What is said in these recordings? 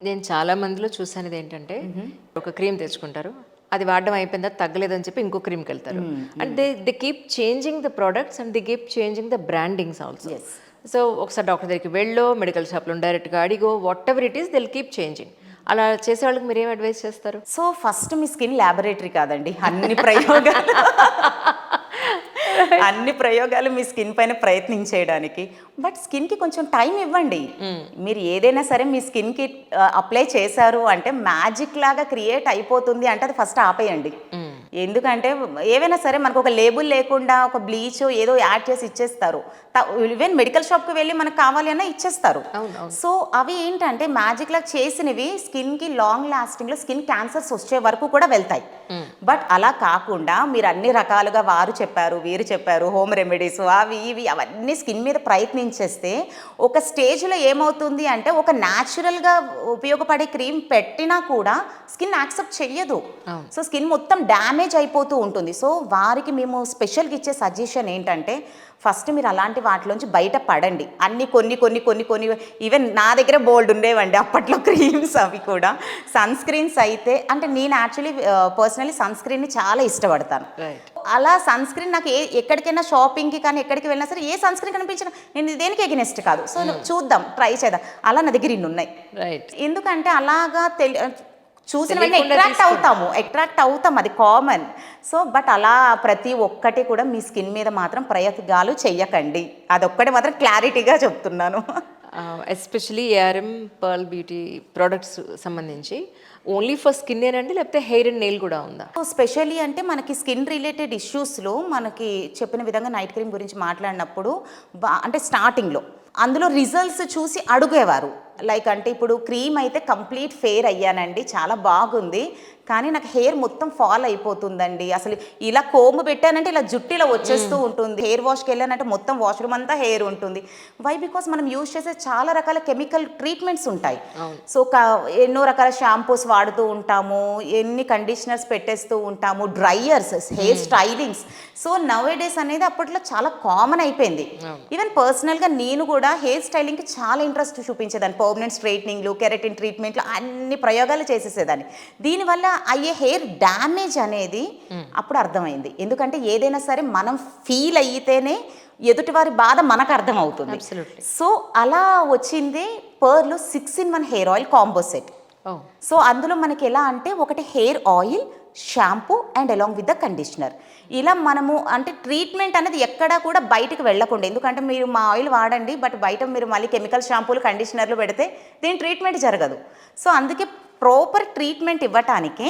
నేను చాలా మందిలో చూసానిదేంటంటే, ఒక క్రీమ్ తెచ్చుకుంటారు. అది వాడడం అయిపోయిన తర్వాత తగ్గలేదని చెప్పి ఇంకో క్రీమ్‌కెళ్తారు. And they keep changing the products and they keep changing the brandings also. Yes. So, ఒకసారి డాక్టర్ దగ్గరికి వెళ్ళో, మెడికల్ షాప్‌లో డైరెక్ట్‌గా అడిగో, whatever it is they will keep changing. అలా చేసే వాళ్ళకి మీరేం అడ్వైస్ చేస్తారు? సో, ఫస్ట్ మీ స్కిన్ ల్యాబొరేటరీ కాదండి. అన్ని ప్రయోగాలు అన్ని ప్రయోగాలు మీ స్కిన్ పైన ప్రయత్నించేయడానికి. బట్ స్కిన్‌కి కొంచెం టైం ఇవ్వండి. మీరు ఏదైనా సరే మీ స్కిన్‌కి అప్లై చేశారు అంటే మ్యాజిక్ లాగా క్రియేట్ అయిపోతుంది అంటే అది ఫస్ట్ ఆపేయండి. ఎందుకంటే ఏవైనా సరే మనకు ఒక లేబుల్ లేకుండా ఒక బ్లీచ్ ఏదో యాడ్ చేసి ఇచ్చేస్తారు. ఈవెన్ మెడికల్ షాప్‌కి వెళ్ళి మనకు కావాలి అన్నా ఇచ్చేస్తారు. సో అవి ఏంటంటే మ్యాజిక్ లాగా చేసినవి స్కిన్‌కి లాంగ్ లాస్టింగ్‌లో స్కిన్ క్యాన్సర్స్ వచ్చే వరకు కూడా వెళ్తాయి. బట్ అలా కాకుండా మీరు అన్ని రకాలుగా వారు చెప్పారు, వీరు చెప్పారు, హోమ్ రెమెడీస్ అవి ఇవి అవన్నీ స్కిన్ మీద ప్రయత్నించేస్తే ఒక స్టేజ్లో ఏమవుతుంది అంటే ఒక న్యాచురల్గా ఉపయోగపడే క్రీమ్ పెట్టినా కూడా స్కిన్ యాక్సెప్ట్ చెయ్యదు. సో స్కిన్ మొత్తం డ్యామేజ్ అయిపోతూ ఉంటుంది. సో వారికి మేము స్పెషల్గా ఇచ్చే సజెషన్ ఏంటంటే ఫస్ట్ మీరు అలాంటి వాటిలోంచి బయట పడండి. అన్ని కొన్ని ఈవెన్ నా దగ్గర బోల్డ్ ఉండేవండి అప్పట్లో క్రీమ్స్ అవి కూడా. సన్ స్క్రీన్స్ అయితే అంటే నేను యాక్చువల్లీ పర్సనలీ సన్ స్క్రీన్ని చాలా ఇష్టపడతాను. అలా సన్ స్క్రీన్ నాకు ఎక్కడికైనా షాపింగ్కి కానీ ఎక్కడికి వెళ్ళినా సరే ఏ సన్ స్క్రీన్ కనిపించినా నేను దేనికి ఎగనెస్ట్ కాదు. సో చూద్దాం, ట్రై చేద్దాం. అలా నా దగ్గర ఇన్ని ఉన్నాయి. ఎందుకంటే అలాగా చూసిన వెంటనే అట్రాక్ట్ అవుతాం, అది కామన్. సో బట్ అలా ప్రతి ఒక్కటి కూడా మీ స్కిన్ మీద మాత్రం ప్రయోగాలు చెయ్యకండి. అదొక్కటి మాత్రం క్లారిటీగా చెప్తున్నాను. Especially ARM pearl beauty products సంబంధించి ఓన్లీ ఫర్ స్కిన్ ఏనండి, లేకపోతే హెయిర్ అండ్ నెయిల్ కూడా ఉందా? సో స్పెషల్లీ అంటే మనకి స్కిన్ రిలేటెడ్ ఇష్యూస్లో మనకి చెప్పిన విధంగా నైట్ క్రీమ్ గురించి మాట్లాడినప్పుడు అంటే స్టార్టింగ్లో అందులో రిజల్ట్స్ చూసి అడిగేవారు. లైక్ అంటే ఇప్పుడు క్రీమ్ అయితే కంప్లీట్ ఫెయిర్ అయ్యానండి, చాలా బాగుంది, కానీ నాకు హెయిర్ మొత్తం ఫాల్ అయిపోతుందండి. అసలు ఇలా కోము పెట్టానంటే ఇలా జుట్టు ఇలా వచ్చేస్తూ ఉంటుంది. హెయిర్ వాష్కి వెళ్ళానంటే మొత్తం వాష్రూమ్ అంతా హెయిర్ ఉంటుంది. వై? బికాస్ మనం యూజ్ చేసే చాలా రకాల కెమికల్ ట్రీట్మెంట్స్ ఉంటాయి. సో ఎన్నో రకాల షాంపూస్ వాడుతూ ఉంటాము, ఎన్ని కండిషనర్స్ పెట్టేస్తూ ఉంటాము, dryers, hair stylings. So now days అనేది అప్పట్లో చాలా కామన్ అయిపోయింది. ఈవెన్ పర్సనల్గా నేను కూడా హెయిర్ స్టైలింగ్కి చాలా ఇంట్రెస్ట్ చూపించేదాన్ని. పర్మనెంట్ స్ట్రైట్నింగ్లు, కెరటిన్ ట్రీట్మెంట్లు అన్ని ప్రయోగాలు చేసేసేదాన్ని. దీనివల్ల అయ్యే హెయిర్ డ్యామేజ్ అనేది అప్పుడు అర్థమైంది. ఎందుకంటే ఏదైనా సరే మనం ఫీల్ అయితేనే ఎదుటివారి బాధ మనకు అర్థమవుతుంది. సో అలా వచ్చింది pearl 6-in-1 hair oil combo set. So అందులో మనకి ఎలా అంటే ఒకటి hair oil, shampoo and along with the conditioner. ఇలా మనము అంటే ట్రీట్మెంట్ అనేది ఎక్కడా కూడా బయటకు వెళ్ళకుండా, ఎందుకంటే మీరు మా ఆయిల్ వాడండి బట్ బయట మీరు మళ్ళీ కెమికల్ షాంపూలు, కండిషనర్లు పెడితే దీని ట్రీట్మెంట్ జరగదు. సో అందుకే ప్రాపర్ ట్రీట్మెంట్ ఇవ్వటానికే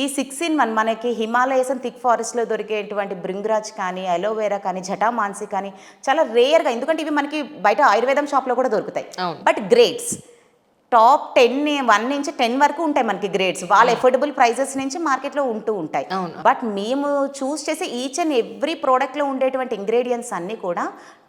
ఈ 6-in-1 మనకి హిమాలయస్ అండ్ థిక్ ఫారెస్ట్లో దొరికేటువంటి భృంగరాజ్ కానీ, అలోవెరా కానీ, జటామాన్సి కానీ చాలా రేర్గా, ఎందుకంటే ఇవి మనకి బయట ఆయుర్వేదం షాప్లో కూడా దొరుకుతాయి. బట్ గ్రేడ్స్ టాప్ 1 నుంచి 10 వరకు ఉంటాయి మనకి గ్రేడ్స్. వాళ్ళ ఎఫోర్డబుల్ ప్రైజెస్ నుంచి మార్కెట్లో ఉంటూ ఉంటాయి. బట్ మేము చూస్ చేసే ఈచ్ అండ్ ఎవ్రీ ప్రోడక్ట్లో ఉండేటువంటి ఇంగ్రీడియంట్స్ అన్నీ కూడా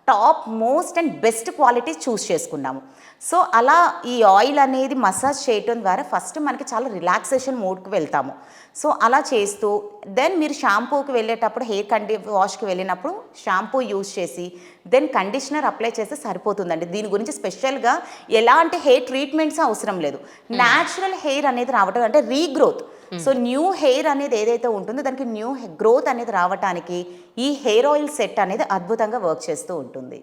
top most and best quality choose చేసుకున్నాము. సో అలా ఈ ఆయిల్ అనేది మసాజ్ చేయటం ద్వారా ఫస్ట్ మనకి చాలా రిలాక్సేషన్ మోడ్కి వెళ్తాము. సో అలా చేస్తూ దెన్ మీరు షాంపూకి వెళ్ళేటప్పుడు హెయిర్ వాష్కి వెళ్ళినప్పుడు షాంపూ యూజ్ చేసి దెన్ కండిషనర్ అప్లై చేస్తే సరిపోతుందండి. దీని గురించి స్పెషల్గా ఎలాంటి హెయిర్ ట్రీట్మెంట్స్ అవసరం లేదు. న్యాచురల్ హెయిర్ అనేది రావడం అంటే రీగ్రోత్. సో న్యూ హెయిర్ అనేది ఏదైతే ఉంటుందో దానికి న్యూ గ్రోత్ అనేది రావడానికి ఈ హెయిర్ ఆయిల్ సెట్ అనేది అద్భుతంగా వర్క్ చేస్తూ ఉంటుంది.